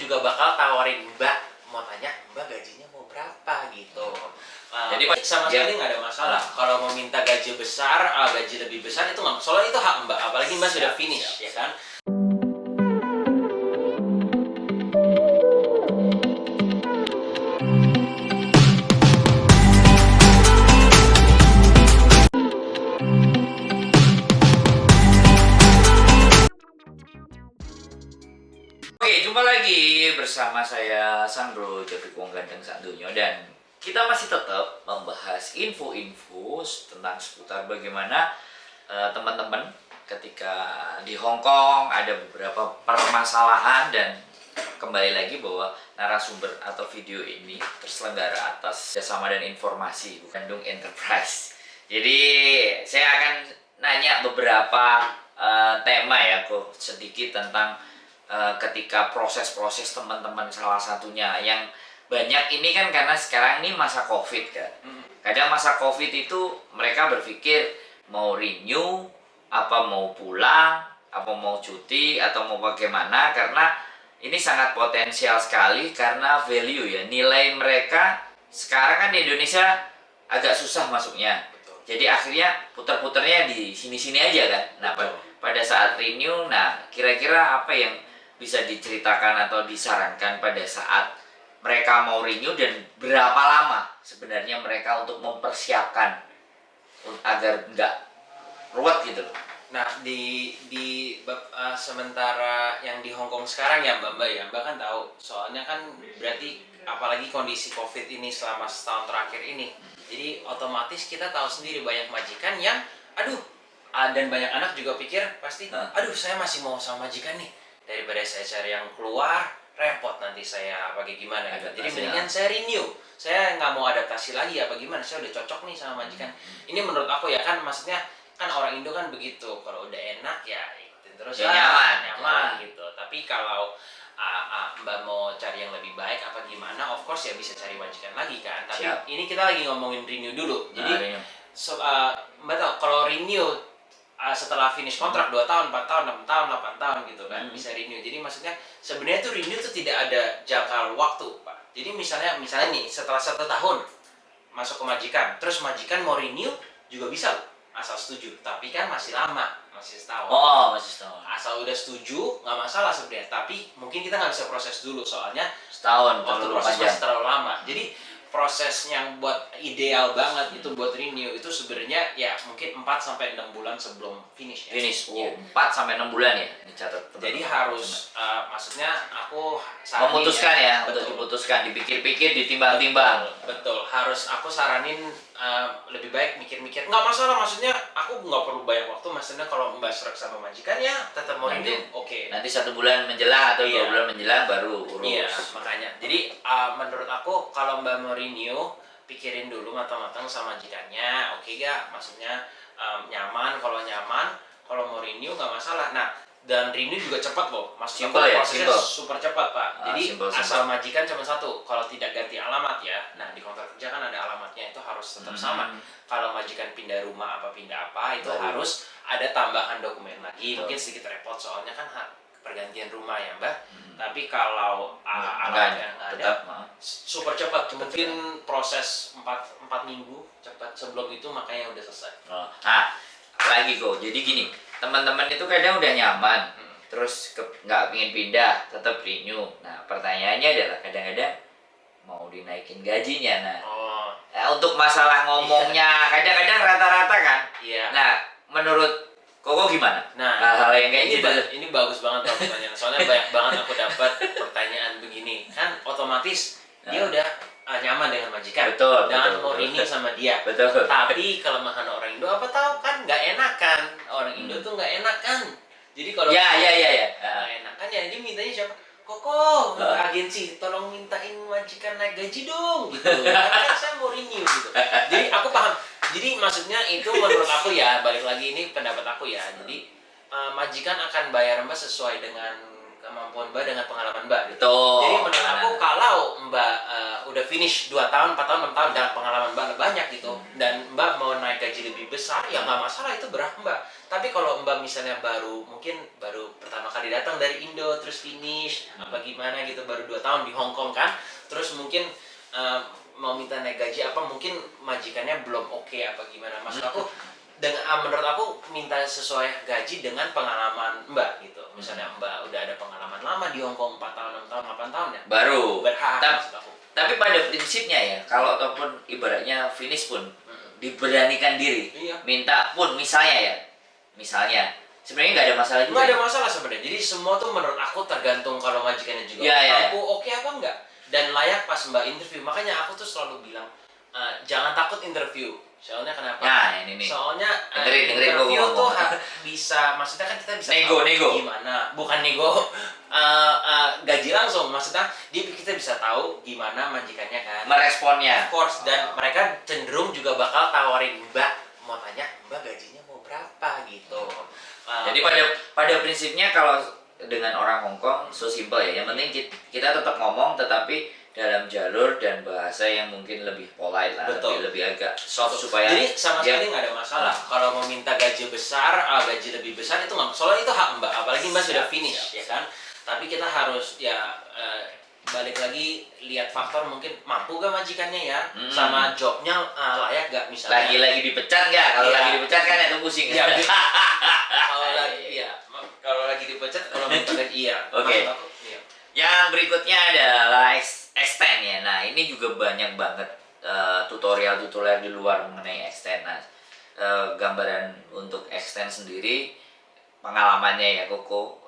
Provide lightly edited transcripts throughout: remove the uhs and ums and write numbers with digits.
juga bakal tawarin Mbak, mau tanya Mbak gajinya mau berapa gitu. Jadi sama sekali nggak ada masalah. Kalau mau minta gaji besar, gaji lebih besar itu nggak, soalnya itu hak Mbak. Apalagi Mbak sudah finish, ya kan? Oke, jumpa lagi bersama saya Sandro Japikung Gandeng Sandunyo, dan kita masih tetap membahas info-info tentang seputar bagaimana teman-teman ketika di Hong Kong ada beberapa permasalahan, dan kembali lagi bahwa narasumber atau video ini terselenggara atas kerjasama dan informasi Bandung Enterprise. Jadi saya akan nanya beberapa tema ya, kok sedikit tentang ketika proses-proses teman-teman, salah satunya yang banyak ini kan karena sekarang ini masa COVID kan. Kadang masa COVID itu mereka berpikir mau renew, apa mau pulang, apa mau cuti, atau mau bagaimana, karena ini sangat potensial sekali karena value ya, nilai mereka sekarang kan di Indonesia agak susah masuknya. Jadi akhirnya putar-putarnya di sini-sini aja kan. Nah, pada saat renew, nah kira-kira apa yang bisa diceritakan atau disarankan pada saat mereka mau renew, dan berapa lama sebenarnya mereka untuk mempersiapkan agar nggak ruwet gitu loh. Nah, sementara yang di Hong Kong sekarang ya Mbak ya, Mbak kan tahu, soalnya kan berarti apalagi kondisi COVID ini selama setahun terakhir ini, jadi otomatis kita tahu sendiri banyak majikan yang dan banyak anak juga pikir pasti saya masih mau sama majikan nih, daripada saya cari yang keluar repot nanti saya gimana gitu. Jadi mendingan saya renew, saya nggak mau adaptasi lagi apa gimana, saya udah cocok nih sama majikan. Ini menurut aku ya kan, maksudnya kan orang Indo kan begitu, kalau udah enak ya ikutin terus ya, nyaman gitu. Tapi kalau Mbak mau cari yang lebih baik apa gimana, of course ya bisa cari majikan lagi kan. Tapi ini kita lagi ngomongin renew dulu. Jadi Mbak tahu kalau renew setelah finish kontrak 2 tahun, 4 tahun, 6 tahun, 8 tahun gitu kan, bisa renew. Jadi maksudnya sebenarnya tuh renew tuh tidak ada jangka waktu, Pak. Jadi misalnya nih setelah 1 tahun masuk ke majikan, terus majikan mau renew juga bisa asal setuju. Tapi kan masih lama, masih setahun. Masih setahun. Asal udah setuju nggak masalah sebenarnya. Tapi mungkin kita nggak bisa proses dulu, soalnya setahun waktu proses masih terlalu lama. Jadi proses yang buat ideal banget itu buat renew itu sebenarnya ya mungkin 4 sampai 6 bulan sebelum finish ya. 4 sampai 6 bulan ya dicatat. Jadi harus maksudnya aku memutuskan ya, betul. untuk diputuskan, dipikir-pikir, ditimbang-timbang. Betul, harus aku saranin lebih baik mikir-mikir. Nggak masalah, maksudnya aku nggak perlu banyak waktu, maksudnya kalau Mbak serak sama majikan ya tetap mau renew, oke. Nanti 1 bulan menjelang atau 2 bulan menjelang baru urus. Iya, makanya. Jadi menurut aku kalau Mbak mau renew, pikirin dulu matang-matang sama majikannya, oke gak? Maksudnya nyaman, kalau mau renew nggak masalah. Nah, dan renew juga cepat loh, maksudnya prosesnya super cepat Pak. Jadi asal majikan cuma satu, kalau tidak ganti alamat ya. Nah, di kontrak kerja kan ada alamatnya, itu harus tetap sama. Kalau majikan pindah rumah apa pindah apa, itu harus ada tambahan dokumen lagi. Mungkin sedikit repot soalnya kan pergantian rumah ya Mbak. Tapi kalau alamatnya nggak ada, super cepat. Mungkin proses 4 minggu cepat, sebelum itu makanya udah selesai. Lagi kok, jadi gini, teman-teman itu kadang udah nyaman, terus nggak pengen pindah, tetap renew. Nah, pertanyaannya adalah kadang-kadang mau dinaikin gajinya. Nah, untuk masalah ngomongnya, kadang-kadang rata-rata kan. Iya. Nah, menurut Koko gimana? Nah, hal yang kayak gitu. Ini bagus banget pertanyaan. Soalnya banyak banget aku dapat pertanyaan begini. Kan otomatis dia udah nyaman dengan majikan. Betul. Mau renew sama dia. Betul. Tapi kelemahan orang Indo apa tahu kan, nggak enakan. Orang Indo tuh nggak enakan. Jadi kalau nggak enakan ya dia mintanya siapa? Koko, agensi, tolong mintain majikan naik gaji dong, gitu. Karena kan saya mau renew gitu. Jadi aku paham. Jadi maksudnya itu menurut aku ya, balik lagi ini pendapat aku ya. Jadi majikan akan bayar Mbak sesuai dengan kemampuan Mbak, dengan pengalaman Mbak. Betul. Jadi menurut aku kalau Mbak udah finish 2 tahun, 4 tahun, 6 tahun dengan pengalaman Mbak banyak gitu, dan Mbak mau naik gaji lebih besar besar ya nggak masalah, itu berhak Mbak. Tapi kalau Mbak misalnya mungkin baru pertama kali datang dari Indo terus finish apa gimana gitu, baru 2 tahun di Hong Kong kan, terus mungkin mau minta naik gaji apa, mungkin majikannya belum oke apa gimana, maksud aku menurut aku minta sesuai gaji dengan pengalaman Mbak gitu. Misalnya Mbak udah ada pengalaman lama di Hong Kong 4 tahun, 6 tahun, 8 tahun ya, baru. berhak maksud aku. Tapi pada prinsipnya ya, kalau ataupun ibaratnya finish pun diberanikan diri, Iya. minta pun misalnya sebenarnya nggak ada masalah juga. Nggak ada masalah sebenarnya. Jadi semua tuh menurut aku tergantung kalau majikannya juga mampu oke apa enggak, dan layak pas Mbak interview. Makanya aku tuh selalu bilang jangan takut interview. Soalnya kenapa? Nah, ini nih. Soalnya Dengerin interview gua tuh ngomong. bisa, maksudnya kan kita bisa Nego. gimana, bukan nego gaji langsung, maksudnya kita bisa tahu gimana majikannya kan, Meresponnya. of course, dan mereka cenderung juga bakal tawarin Mbak, mau tanya Mbak gajinya mau berapa gitu. Jadi pada prinsipnya kalau dengan orang Hong Kong so simple ya. Yang penting kita tetap ngomong tetapi dalam jalur dan bahasa yang mungkin lebih polite lah, lebih agak soft supaya. Jadi sama sekali nggak ada masalah kalau mau minta gaji besar, gaji lebih besar itu nggak, soalnya itu hak Mbak, apalagi Mbak sudah finish ya kan. Tapi kita harus ya balik lagi lihat faktor, mungkin mampu gak majikannya ya, sama jobnya layak gak misalnya. Lagi dipecat nggak? Kalau lagi dipecat kan itu pusing. Iya. Kalau lagi dipecat, kalau minta gaji iya. Oke. Yang berikutnya adalah extend ya. Nah ini juga banyak banget tutorial di luar mengenai extend. Nah gambaran untuk extend sendiri, pengalamannya ya Koko,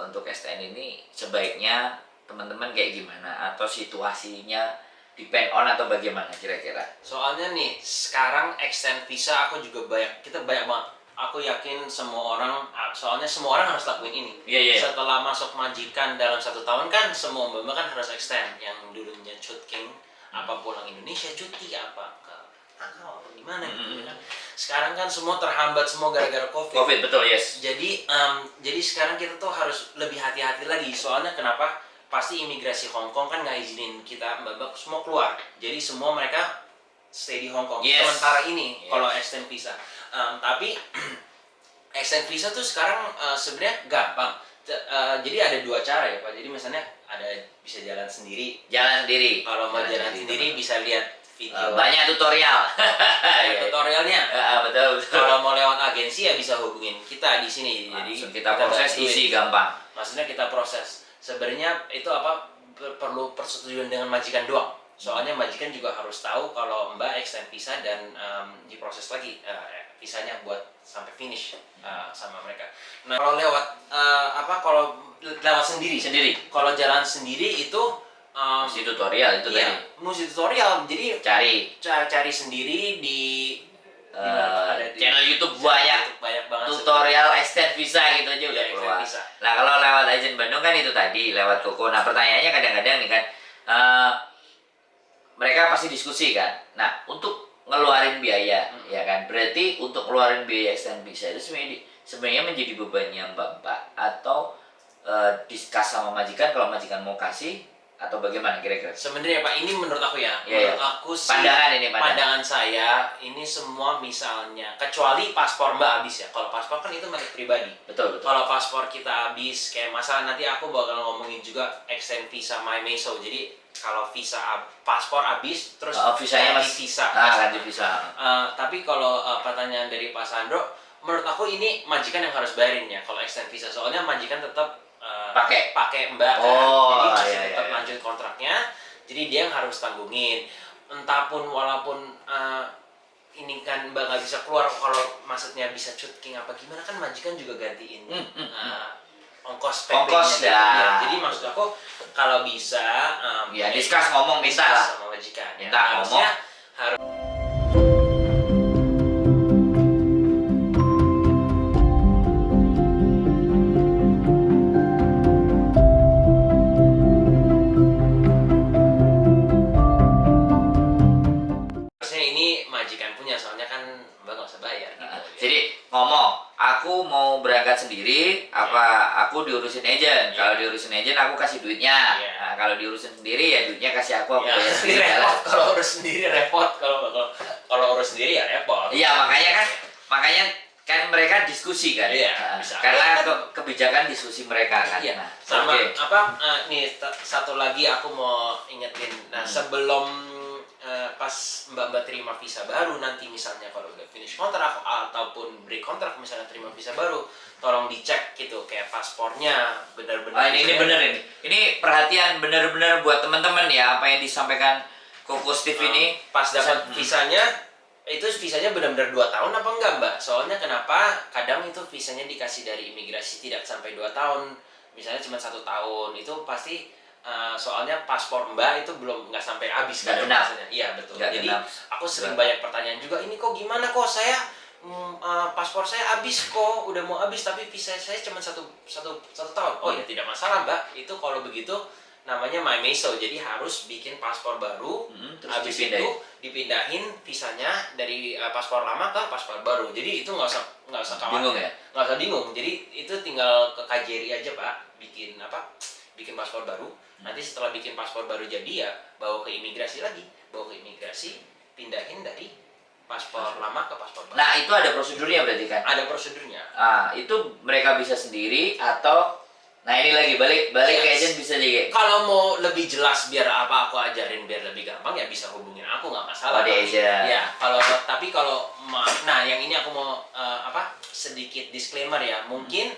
untuk extend ini sebaiknya teman-teman kayak gimana, atau situasinya depend on atau bagaimana kira-kira? Soalnya nih sekarang extend visa kita banyak banget. Aku yakin semua orang, soalnya semua orang harus lakuin ini. Setelah masuk majikan dalam 1 tahun kan semua mbak kan harus extend. Yang dulunya cuting, apa pulang Indonesia cuti, apa ke Takau, apa gimana gitu kan. Sekarang kan semua terhambat semua gara-gara COVID, betul, yes. Jadi sekarang kita tuh harus lebih hati-hati lagi. Soalnya kenapa? Pasti imigrasi Hong Kong kan nggak izinin kita mbak semua keluar. Jadi semua mereka stay di Hong Kong sementara ini kalau extend visa. Tapi extend visa tuh sekarang sebenarnya gampang. Jadi ada 2 cara ya Pak. Jadi misalnya bisa jalan sendiri. Kalau mau jalan sendiri bisa lihat video. Banyak tutorial. Tutorialnya. Betul. Kalau mau lewat agensi ya bisa hubungin kita di sini. Jadi kita proses isi gampang. Maksudnya kita proses. Sebenarnya itu perlu persetujuan dengan majikan doang. Soalnya majikan juga harus tahu kalau Mbak extend visa dan diproses lagi visanya buat sampai finish sama mereka. Nah, kalau kalau lewat sendiri. Kalau jalan sendiri itu mesti tutorial itu tadi. Mesti tutorial. Jadi cari sendiri di channel YouTube banyak banget tutorial extend visa gitu aja udah keluar. Nah kalau lewat agent Bandung kan itu tadi lewat Koko. Nah pertanyaannya kadang-kadang nih kan, mereka pasti diskusi kan. Nah untuk ngeluarin biaya ya kan, berarti untuk ngeluarin biaya extend visa itu sebenarnya menjadi bebannya Mbak atau discuss sama majikan kalau majikan mau kasih, atau bagaimana kira-kira? Sebenarnya Pak, ini menurut aku menurut aku sih pandangan saya ini semua, misalnya kecuali paspor Mbak habis ya. Kalau paspor kan itu milik pribadi. Betul. Kalau paspor kita habis, kayak masalah nanti aku bakal ngomongin juga extend visa My Meso. Jadi kalau paspor habis terus visanya ganti visa. Tapi kalau pertanyaan dari Pak Sandro, menurut aku ini majikan yang harus bayarin ya kalau extend visa. Soalnya majikan tetap pakai Mbak kan. Jadi masih tetap lanjut kontraknya. Jadi dia yang harus tanggungin. Walaupun ini kan Mbak nggak bisa keluar, kalau maksudnya bisa cuting apa gimana kan majikan juga gantiin ongkos PP-nya ya. Jadi maksud aku kalau bisa discuss ngomong minta lah sama majikan. Minta ngomong. Jadi ngomong, aku mau berangkat sendiri, apa aku diurusin agent? Kalau diurusin agent aku kasih duitnya. Nah, kalau diurusin sendiri ya duitnya kasih aku bayar sendiri. Kalau urus sendiri repot, kalau urus sendiri ya repot. Iya makanya kan makanya kan mereka diskusi kan. Iya, Nah, bisa. karena Kan- kebijakan diskusi mereka kan. Iya. Nah, Sama oke. nih satu lagi aku mau ingetin. Nah, sebelum pas Mbak terima visa baru nanti misalnya kalau udah finish kontrak ataupun break kontrak misalnya terima visa baru, tolong dicek gitu kayak paspornya benar-benar. Ini bener ini. Ini perhatian bener-bener buat teman-teman ya apa yang disampaikan Koko Steve ini. Pas dapat visanya itu visanya benar-benar 2 tahun apa enggak Mbak? Soalnya kenapa kadang itu visanya dikasih dari imigrasi tidak sampai 2 tahun, misalnya cuma 1 tahun, itu pasti soalnya paspor Mbak itu belum nggak sampai habis Nggak kan genap. rasanya. Iya betul. Nggak Jadi genap. aku sering banyak pertanyaan juga, ini kok gimana kok saya paspor saya habis kok udah mau habis tapi visa saya cuma satu tahun. Oh ya tidak masalah Mbak, itu kalau begitu namanya MyMeso, jadi harus bikin paspor baru, Terus habis dipindahin. itu dipindahin visanya dari paspor lama ke paspor baru. Jadi itu nggak usah khawatir, Bingung ya? nggak usah bingung. Jadi itu tinggal ke KJRI aja Pak, bikin paspor baru. Nanti setelah bikin paspor baru jadi ya bawa ke imigrasi lagi, pindahin dari paspor lama ke paspor baru. Nah, itu ada prosedurnya berarti kan? Ada prosedurnya. Itu mereka bisa sendiri atau nah ini lagi balik ke Yes. agent bisa juga. Kalau mau lebih jelas biar apa aku ajarin biar lebih gampang ya bisa hubungin aku, nggak masalah. Oh, di agent. Ya kalau nah yang ini aku mau sedikit disclaimer ya, mungkin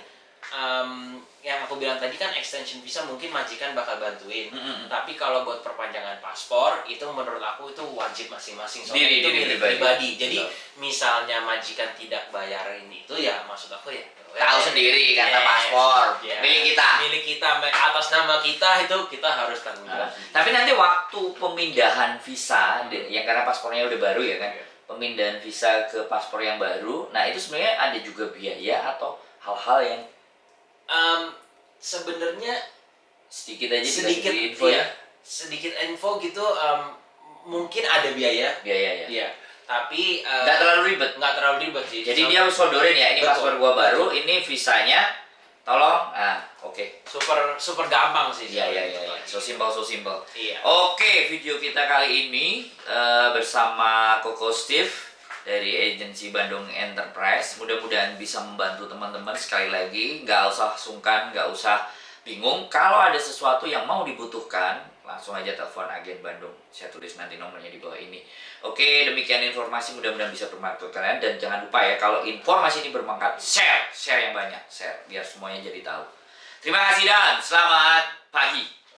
yang aku bilang tadi kan extension visa mungkin majikan bakal bantuin. Tapi kalau buat perpanjangan paspor itu menurut aku itu wajib masing-masing, soalnya Diri itu milik pribadi. pribadi. Jadi Betul. misalnya majikan tidak bayarin itu ya maksud aku ya Tahu sendiri karena Yes. paspor Yes. milik kita. atas nama kita itu kita harus tanggung jawab. Tapi nanti waktu pemindahan visa yang karena paspornya udah baru ya kan. Iya. Pemindahan visa ke paspor yang baru. Nah, itu sebenarnya ada juga biaya atau hal-hal yang Sebenarnya sedikit aja sedikit dikasih info ya. sedikit info gitu, mungkin ada biaya. Biaya ya. Iya. Tapi Nggak terlalu ribet. nggak terlalu ribet sih. Jadi dia harus sodorin ya, ini Betul. paspor gua baru, ini visanya, tolong. Oke. super gampang sih. Iya. So simple. Iya. Oke, video kita kali ini bersama Koko Steve dari agensi Bandung Enterprise. Mudah-mudahan bisa membantu teman-teman. Sekali lagi, nggak usah sungkan, nggak usah bingung. Kalau ada sesuatu yang mau dibutuhkan, langsung aja telepon agen Bandung. Saya tulis nanti nomornya di bawah ini. Oke, demikian informasi, mudah-mudahan bisa bermanfaat untuk kalian. Dan jangan lupa ya, kalau informasi ini bermanfaat, share yang banyak, biar semuanya jadi tahu. Terima kasih dan selamat pagi.